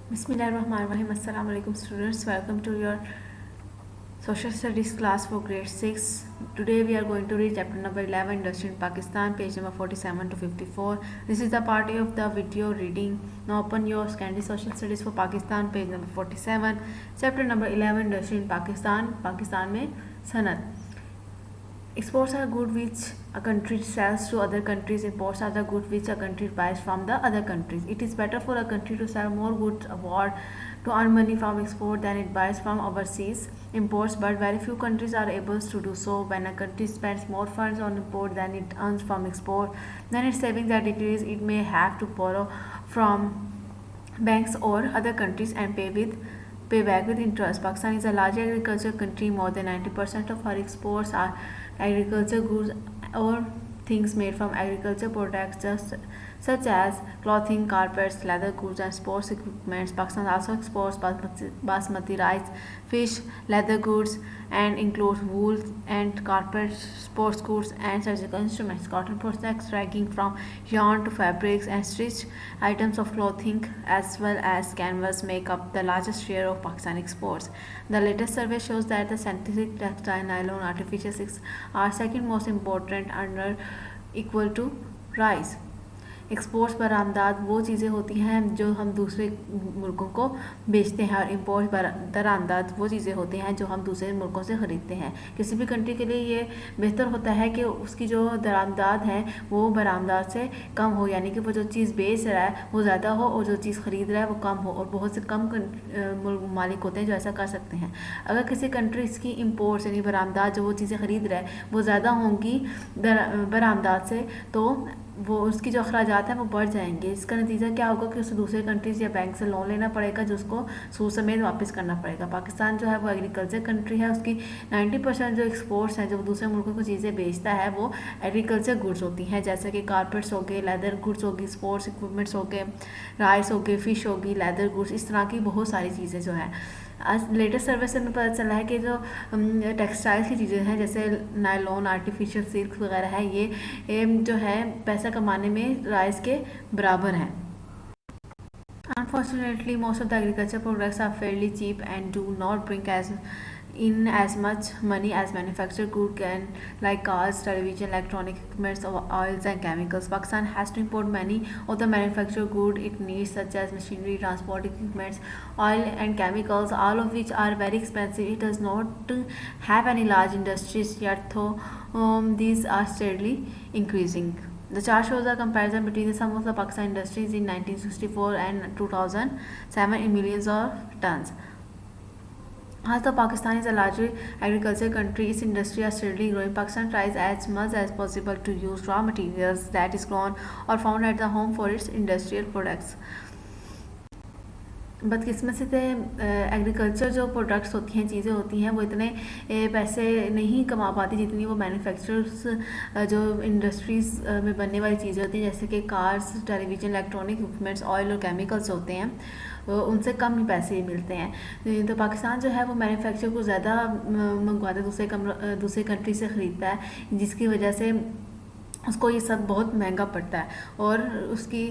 Bismillahirrahmanirrahim. Assalamu alaikum students. Welcome to your social studies class for grade 6. Today we are going to read chapter number 11 Industry in Pakistan, page number 47 to 54. This is the part of the video reading. Now open your Scandi social studies for Pakistan, page number 47. Chapter number 11 Industry in Pakistan. Pakistan में Sanat. Exports are good which a country sells to other countries. Imports are the good which a country buys from the other countries. It is better for a country to sell more goods abroad to earn money from export than it buys from overseas imports, but very few countries are able to do so. When a country spends more funds on import than it earns from export, then its savings are decreased. It may have to borrow from banks or other countries and pay back with interest. Pakistan is a large agricultural country. More than 90% of our exports are agriculture goods or things made from agriculture products such as clothing, carpets, leather goods and sports equipment. Pakistan also exports basmati rice, fish, leather goods and includes wool and carpets, sports goods and surgical instruments. Cotton products ranging from yarn to fabrics and stitched items of clothing as well as canvas make up the largest share of Pakistan exports. The latest survey shows that the synthetic textile, nylon, artificial silks are second most important under equal to rice. Exports बरामदात वो चीज़ें होती हैं जो हम दूसरे मुल्कों को बेचते हैं और इम्पोर्ट दरामदात वो चीज़ें होती हैं जो हम दूसरे मुल्कों से ख़रीदते हैं. किसी भी कंट्री के लिए ये बेहतर होता है कि उसकी जो दरामदात है वो बरामदात से कम हो, यानी कि वो जो चीज़ बेच रहा है वो ज़्यादा हो और जो चीज़ ख़रीद रहा है वो कम हो. और बहुत से कम मालिक होते हैं जो ऐसा कर सकते हैं. अगर किसी कंट्रीज़ की इम्पोर्ट्स यानी बरामदात जो वो चीज़ें ख़रीद रहा है वो ज़्यादा होंगी बरामदात से, तो वो उसकी जो अखराजात हैं वो बढ़ जाएंगे. इसका नतीजा क्या होगा कि उसे दूसरे कंट्रीज़ या बैंक से लोन लेना पड़ेगा जो उसको सूद समेत वापस करना पड़ेगा. पाकिस्तान जो है वो एग्रीकल्चर कंट्री है. उसकी 90% जो एक्सपोर्ट्स हैं, जो दूसरे मुल्कों को चीज़ें बेचता है वो एग्रीकल्चर गुड्स होती हैं, जैसे कि कारपेट्स हो गए, लेदर गुड्स होगी, स्पोर्ट्स इक्विपमेंट्स हो गए, राइस हो गए, फ़िश होगी, लेदर गुड्स, इस तरह की बहुत सारी चीज़ें जो हैं. आज लेटेस्ट सर्वे से हमें पता चला है कि जो टेक्सटाइल्स की चीज़ें हैं जैसे नायलॉन, आर्टिफिशियल सिल्क वगैरह है, ये जो है पैसा कमाने में राइस के बराबर हैं. Unfortunately, most of the agriculture products are fairly cheap and do not bring as much money as manufactured goods can, like cars, television, electronic equipment, oils and chemicals. Pakistan has to import many of the manufactured goods it needs, such as machinery, transport equipment, oil and chemicals, all of which are very expensive. It does not have any large industries yet, though these are steadily increasing. The chart shows a comparison between the sum of the Pakistan industries in 1964 and 2007 in millions of tons. Although Pakistan is a largely agricultural country, its industry is steadily growing. Pakistan tries as much as possible to use raw materials that is grown or found at the home for its industrial products. बदकिस्मती से agriculture जो products होती हैं, चीज़ें होती हैं, वो इतने पैसे नहीं कमा पाती जितनी वो मैन्युफैक्चरर्स जो इंडस्ट्रीज़ में बनने वाली चीज़ें होती हैं, जैसे कि cars, television, electronic equipments, oil और केमिकल्स होते हैं, उनसे कम ही पैसे मिलते हैं. तो पाकिस्तान जो है वो मैन्युफैक्चर को ज़्यादा मंगवाता है, दूसरे कंट्री से ख़रीदता है, जिसकी वजह से उसको ये सब बहुत महंगा पड़ता है. और उसकी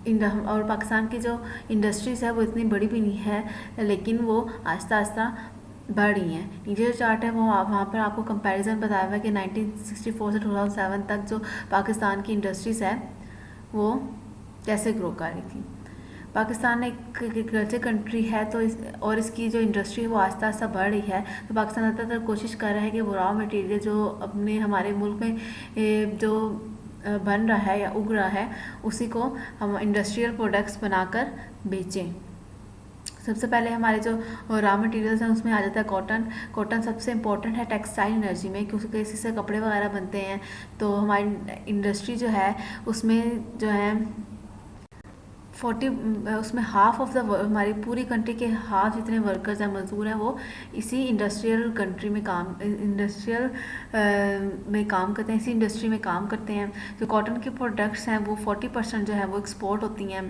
और पाकिस्तान की जो इंडस्ट्रीज़ है वो इतनी बड़ी भी नहीं है, लेकिन वो आहिस्ता आहिस्ता बढ़ रही हैं. नीचे जो चार्ट है वो वहाँ पर आपको कंपैरिजन बताया हुआ है कि 1964 से 2007 तक जो पाकिस्तान की इंडस्ट्रीज़ है वो कैसे ग्रो कर रही थी. पाकिस्तान एक एग्रीकल्चर कंट्री है तो और इसकी जो इंडस्ट्री है वो आहिस्ता आहिस्ता बढ़ रही है. तो पाकिस्तान ज़्यादातर कोशिश कर रहा है कि वो रॉ मटेरियल जो अपने हमारे मुल्क में जो बन रहा है या उग रहा है उसी को हम इंडस्ट्रियल प्रोडक्ट्स बनाकर बेचें. सबसे पहले हमारे जो रॉ मटेरियल्स हैं उसमें आ जाता है कॉटन. कॉटन सबसे इम्पोर्टेंट है टेक्सटाइल एनर्जी में, क्योंकि इसी से कपड़े वगैरह बनते हैं. तो हमारी इंडस्ट्री जो है उसमें जो है 40 उसमें हाफ ऑफ द हमारी पूरी कंट्री के हाफ जितने वर्कर्स हैं, मजदूर हैं, वो इसी इंडस्ट्रियल कंट्री में काम करते हैं, इसी इंडस्ट्री में काम करते हैं. जो कॉटन के प्रोडक्ट्स हैं वो 40% जो है वो एक्सपोर्ट होती हैं.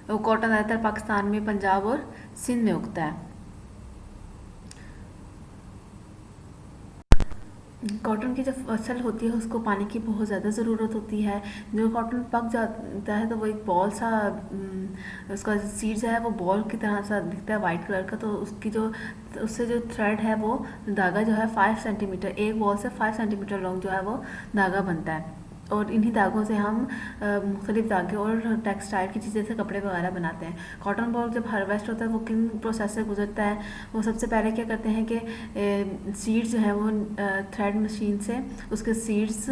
वो कॉटन ज़्यादातर पाकिस्तान में पंजाब और सिंध में उगता है. कॉटन की जब फसल होती है उसको पानी की बहुत ज़्यादा ज़रूरत होती है। जो कॉटन पक जाता है तो वो एक बॉल सा उसका सीड जो है वो बॉल की तरह सा दिखता है वाइट कलर का। तो उसकी जो उससे जो थ्रेड है वो धागा जो है 5 सेंटीमीटर, एक बॉल से 5 सेंटीमीटर लॉन्ग जो है वो धागा बनता है। और इन्हीं धागों से हम मुख्तलिफ धागे और टेक्सटाइल की चीज़ें से कपड़े वगैरह बनाते हैं। कॉटन बॉल जब हार्वेस्ट होता है वो किन प्रोसेस से गुजरता है, वो सबसे पहले क्या करते हैं कि सीड्स जो है वो थ्रेड मशीन से उसके सीड्स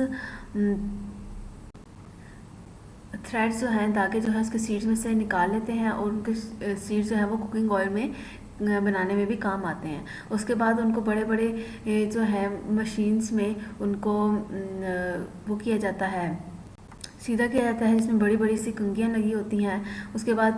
थ्रेड्स जो हैं धागे जो है उसके सीड्स में से निकाल लेते हैं और उनके सीड्स जो है वो कुकिंग ऑयल में बनाने में भी काम आते हैं। उसके बाद उनको बड़े बड़े जो है मशीन्स में उनको वो किया जाता है, सीधा किया जाता है, जिसमें बड़ी बड़ी सी कंघियाँ लगी होती हैं। उसके बाद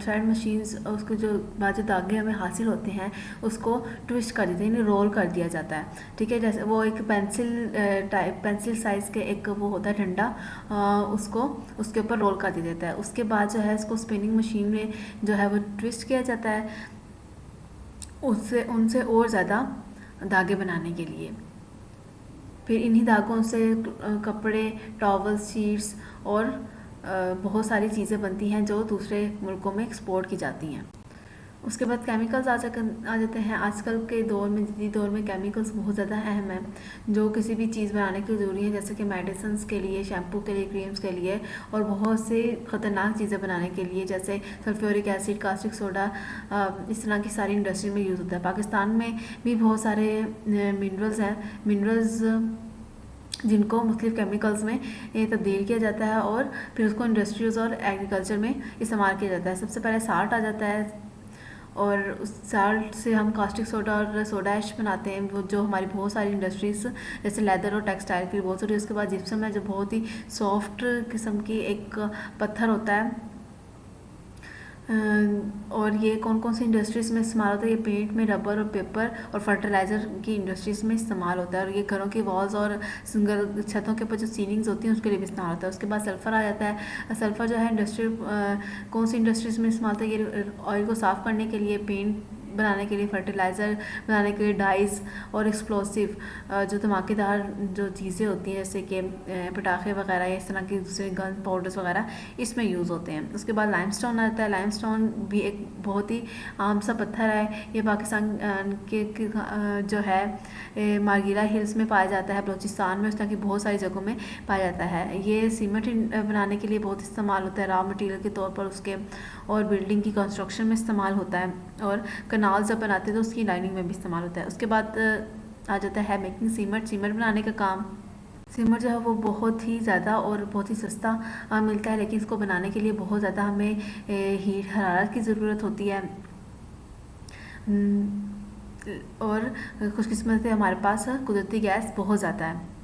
थ्रेड मशीन्स उसको जो बाद जो धागे हमें हासिल होते हैं उसको ट्विस्ट कर देते हैं, यानी रोल कर दिया जाता है। ठीक है, जैसे वो एक पेंसिल टाइप पेंसिल साइज़ के एक वो होता है डंडा, उसको उसके ऊपर रोल कर दिया जाता है। उसके बाद जो है इसको स्पिनिंग मशीन में जो है वो ट्विस्ट किया जाता है, उससे उनसे और ज़्यादा धागे बनाने के लिए। फिर इन्हीं धागों से कपड़े, टॉवल, शीट्स और बहुत सारी चीज़ें बनती हैं जो दूसरे मुल्कों में एक्सपोर्ट की जाती हैं। उसके बाद केमिकल्स आ जाते हैं। आजकल के दौर में, जदीद दौर में केमिकल्स बहुत ज़्यादा अहम हैं जो किसी भी चीज़ बनाने की ज़रूरी है, जैसे कि मेडिसिन के लिए, शैम्पू के लिए, क्रीम्स के लिए और बहुत से ख़तरनाक चीज़ें बनाने के लिए, जैसे सल्फ्यूरिक एसिड, कास्टिक सोडा, इस तरह की सारी इंडस्ट्री में यूज़ होता है। पाकिस्तान में भी बहुत सारे मिनरल्स हैं, मिनरल्स जिनको मुख्तलिफ केमिकल्स में तब्दील किया जाता है और फिर उसको इंडस्ट्रीज़ और एग्रीकल्चर में इस्तेमाल किया जाता है। सबसे पहले साल्ट आ जाता है और उस साल्ट से हम कास्टिक सोडा और सोडा ऐश बनाते हैं, वो जो हमारी बहुत सारी इंडस्ट्रीज़ जैसे लेदर और टेक्सटाइल की बहुत सारी। उसके बाद जिप्सम है जो बहुत ही सॉफ्ट किस्म की एक पत्थर होता है, और ये कौन कौन सी इंडस्ट्रीज़ में इस्तेमाल होता है, ये पेंट में, रबर और पेपर और फर्टिलाइज़र की इंडस्ट्रीज़ में इस्तेमाल होता है, और ये घरों की वॉल्स और सिंगल छतों के ऊपर जो सीलिंग्स होती हैं उसके लिए भी इस्तेमाल होता है। उसके बाद सल्फ़र आ जाता है। सल्फ़र जो है इंडस्ट्री कौन सी इंडस्ट्रीज़ में इस्तेमाल होता है, ये ऑयल को साफ़ करने के लिए, पेंट बनाने के लिए, फर्टिलाइज़र बनाने के लिए, डाइस और एक्सप्लोसिव जो धमाकेदार जो चीज़ें होती हैं जैसे कि पटाखे वगैरह या इस तरह के दूसरे गन पाउडर्स वगैरह इसमें यूज़ होते हैं। उसके बाद लाइमस्टोन आता है। लाइमस्टोन भी एक बहुत ही आम सा पत्थर है। ये पाकिस्तान के जो है मारगिला हिल्स में पाया जाता है, बलूचिस्तान में, उस तरह की बहुत सारी जगहों में पाया जाता है। ये सीमेंट बनाने के लिए बहुत इस्तेमाल होता है, रॉ मटेरियल के तौर पर उसके, और बिल्डिंग की कंस्ट्रक्शन में इस्तेमाल होता है, और कनाल जब बनाते हैं तो उसकी लाइनिंग में भी इस्तेमाल होता है। उसके बाद आ जाता है मेकिंग सीमेंट, सीमेंट बनाने का काम। सीमेंट जो है वो बहुत ही ज़्यादा और बहुत ही सस्ता मिलता है, लेकिन इसको बनाने के लिए बहुत ज़्यादा हमें हीट हरारत की ज़रूरत होती है, और खुशकिस्मत से हमारे पास कुदरती गैस बहुत ज़्यादा है।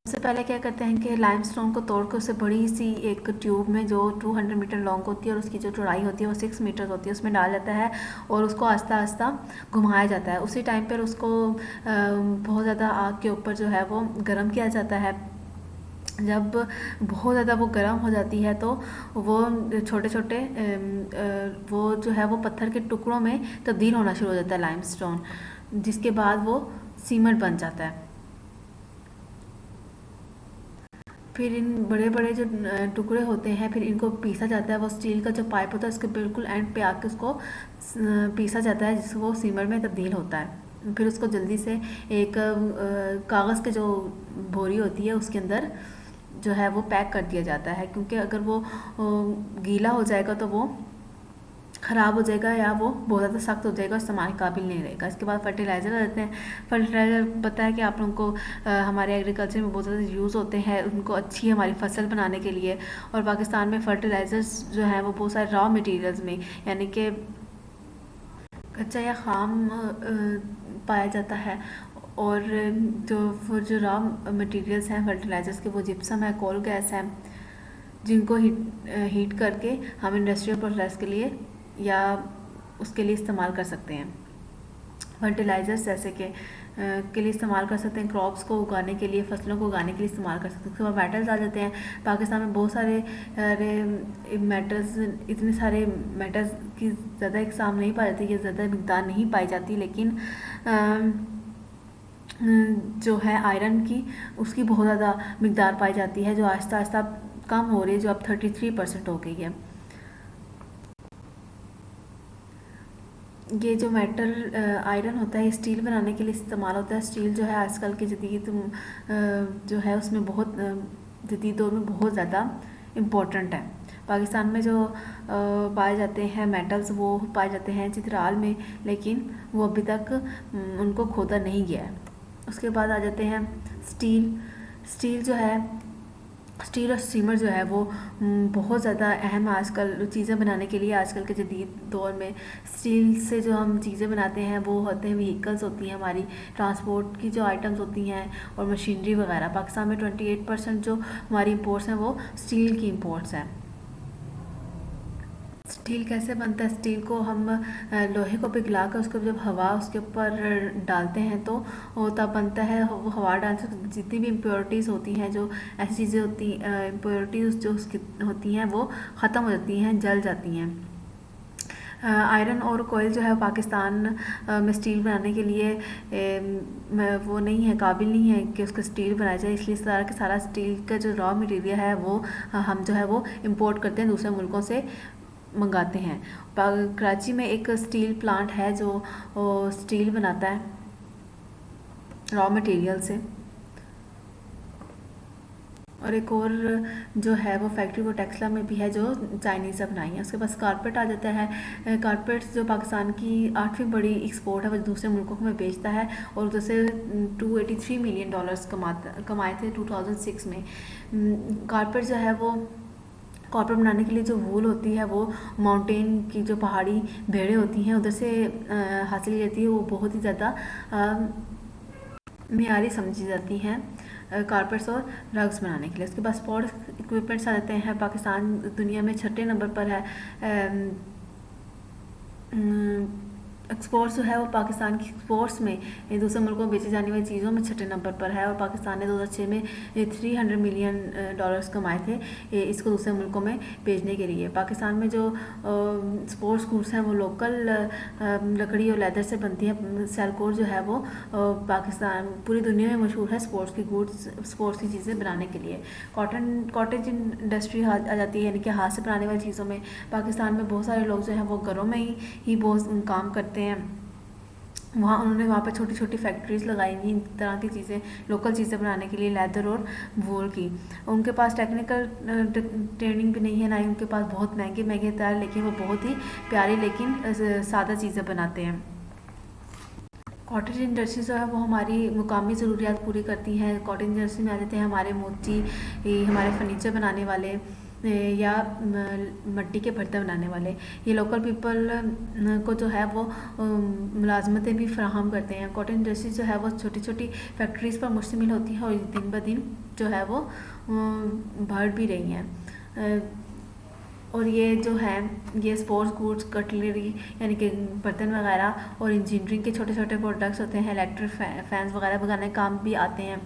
सबसे पहले क्या करते हैं कि लाइमस्टोन को तोड़ कर उसे बड़ी सी एक ट्यूब में जो 200 मीटर लॉन्ग होती है और उसकी जो चौड़ाई होती है वो 6 मीटर होती है, उसमें डाल जाता है और उसको आस्ता आस्ता घुमाया जाता है। उसी टाइम पर उसको बहुत ज़्यादा आग के ऊपर जो है वो गर्म किया जाता है। जब बहुत ज़्यादा वो गर्म हो जाती है तो वो छोटे छोटे वो जो है वो पत्थर के टुकड़ों में तब्दील होना शुरू हो जाता है लाइमस्टोन, जिसके बाद वो सीमेंट बन जाता है। फिर इन बड़े बड़े जो टुकड़े होते हैं फिर इनको पीसा जाता है। वो स्टील का जो पाइप होता है उसके बिल्कुल एंड पे आके उसको पीसा जाता है, जिससे वो सीमेंट में तब्दील होता है। फिर उसको जल्दी से एक कागज़ के जो बोरी होती है उसके अंदर जो है वो पैक कर दिया जाता है, क्योंकि अगर वो गीला हो जाएगा तो वो ख़राब हो जाएगा या वो बहुत ज़्यादा सख्त हो जाएगा, इस्तेमाल काबिल नहीं रहेगा। इसके बाद फर्टिलाइज़र आ जाते हैं। फर्टिलाइज़र पता है कि आप लोगों को हमारे एग्रीकल्चर में बहुत ज़्यादा यूज़ होते हैं, उनको अच्छी हमारी फसल बनाने के लिए। और पाकिस्तान में फर्टिलाइज़र्स जो हैं वो बहुत सारे रॉ मटेरियल्स में, यानी कि कच्चा या खाम पाया जाता है। और जो रॉ मटेरियल्स हैं फर्टिलाइज़र्स के, वो जिप्सम है, कोल गैस है, जिनको हीट करके हम इंडस्ट्रियल प्रोसेस के लिए या उसके लिए इस्तेमाल कर सकते हैं। फर्टिलाइज़र्स जैसे के लिए इस्तेमाल कर सकते हैं, क्रॉप्स को उगाने के लिए, फसलों को उगाने के लिए इस्तेमाल कर सकते हैं। उसके बाद मेटल्स आ जाते हैं। पाकिस्तान में बहुत सारे मेटल्स, इतने सारे मेटल्स की ज़्यादा इकसाम नहीं पाई जाती, या ज़्यादा मिकदार नहीं पाई जाती, लेकिन जो है आयरन की, उसकी बहुत ज़्यादा मिकदार पाई जाती है, जो आहिस्ता आहिस्ता कम हो रही है, जो अब 33% हो गई है। ये जो मेटल आयरन होता है, स्टील बनाने के लिए इस्तेमाल होता है। स्टील जो है आजकल के जदीद जो है उसमें बहुत जदीद दौर में बहुत ज़्यादा इम्पोर्टेंट है। पाकिस्तान में जो पाए जाते हैं मेटल्स, वो पाए जाते हैं चित्राल में, लेकिन वो अभी तक उनको खोदा नहीं गया है। उसके बाद आ जाते हैं स्टील। स्टील जो है, स्टील और स्टीमर जो है वो बहुत ज़्यादा अहम है आजकल चीज़ें बनाने के लिए। आजकल के जदीद दौर में स्टील से जो हम चीज़ें बनाते हैं वो होते हैं व्हीकल्स होती हैं, हमारी ट्रांसपोर्ट की जो आइटम्स होती हैं, और मशीनरी वगैरह। पाकिस्तान में 28% जो हमारी इंपोर्ट्स हैं वो स्टील की इंपोर्ट्स हैं। स्टील कैसे बनता है? स्टील को हम लोहे को पिघला कर उसके जब हवा उसके ऊपर डालते हैं तो वो तब बनता है। वो हवा डालने से जितनी भी इम्प्योरिटीज़ होती हैं, जो ऐसी चीज़ें होती इम्प्योरिटीज़ जो उसकी होती हैं वो ख़त्म हो जाती हैं, जल जाती हैं। आयरन और कोयल जो है पाकिस्तान में स्टील बनाने के लिए वो नहीं है, काबिल नहीं है कि उसका स्टील बनाया जाए, इसलिए सारा के सारा स्टील का जो रॉ मटेरियल है वो हम जो है वो इम्पोर्ट करते हैं, दूसरे मुल्कों से मंगाते हैं। कराची में एक स्टील प्लांट है जो स्टील बनाता है रॉ मटेरियल से। और एक और जो है वो फैक्ट्री वो टेक्सला में भी है, जो चाइनीज़ से बनाई है। उसके पास कारपेट आ जाता है। कारपेट्स जो पाकिस्तान की 8वीं बड़ी एक्सपोर्ट है, वो दूसरे मुल्कों में बेचता है, और उधर से $283 मिलियन कमाए थे 2006 में। कारपेट जो है वो कारपेट बनाने के लिए जो वूल होती है वो माउंटेन की जो पहाड़ी भेड़ें होती हैं उधर से हासिल की जाती है। वो बहुत ही ज़्यादा मियारी समझी जाती हैं कारपेट्स और रग्स बनाने के लिए। उसके बाद स्पोर्ट्स इक्विपमेंट्स आ जाते हैं। पाकिस्तान दुनिया में 6ठे नंबर पर है। एक्सपोर्ट्स जो है वो पाकिस्तान की एक्सपोर्ट्स में दूसरे मुल्कों में बेची जाने वाली चीज़ों में 6ठे नंबर पर है, और पाकिस्तान ने 2006 में $300 मिलियन कमाए थे इसको दूसरे मुल्कों में भेजने के लिए। पाकिस्तान में जो स्पोर्ट्स गुड्स हैं वो लोकल लकड़ी और लेदर से बनती हैं। सेलकोर जो है वो पाकिस्तान पूरी दुनिया में मशहूर है स्पोर्ट्स की गुड्स, स्पोर्ट्स की चीज़ें बनाने के लिए। कॉटेज इंडस्ट्री आ जाती है, यानी कि हाथ से बनाने वाली चीज़ों में। पाकिस्तान में बहुत सारे लोग जो हैं वो घरों में ही बहुत काम करते हैं। उन्होंने वहाँ पर छोटी छोटी फैक्ट्रीज लगाई हुई इन तरह की चीज़ें, लोकल चीज़ें बनाने के लिए, लेदर और वूल की। उनके पास टेक्निकल ट्रेनिंग भी नहीं है, ना ही उनके पास बहुत महंगे महंगे तैयार, लेकिन वो बहुत ही प्यारी लेकिन सादा चीज़ें बनाते हैं। कॉटेज इंडस्ट्री जो है वो हमारी मुकामी ज़रूरियात पूरी करती हैं। कॉटेज इंडस्ट्री में आ जाते हैं हमारे मोची, हमारे फर्नीचर बनाने वाले, या मिट्टी के बर्तन बनाने वाले। ये लोकल पीपल को जो है वो मुलाजमतें भी फराहम करते हैं। कॉटन इंडस्ट्री जो है वो छोटी छोटी फैक्ट्रीज़ पर मुश्तमिल होती है, और दिन ब दिन जो है वो बढ़ भी रही हैं। और ये जो है ये स्पोर्ट्स गुड्स, कटलरी यानी कि बर्तन वगैरह, और इंजीनियरिंग के छोटे छोटे प्रोडक्ट्स होते हैं, इलेक्ट्रिक फैंस वगैरह बनाने काम भी आते हैं।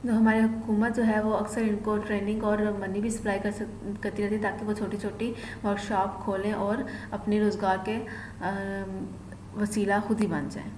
जो हमारी हुकूमत जो है वो अक्सर इनको ट्रेनिंग और मनी भी सप्लाई करती रहती है, ताकि वो छोटी छोटी वर्कशॉप खोलें और अपने रोज़गार के वसीला खुद ही बन जाएं।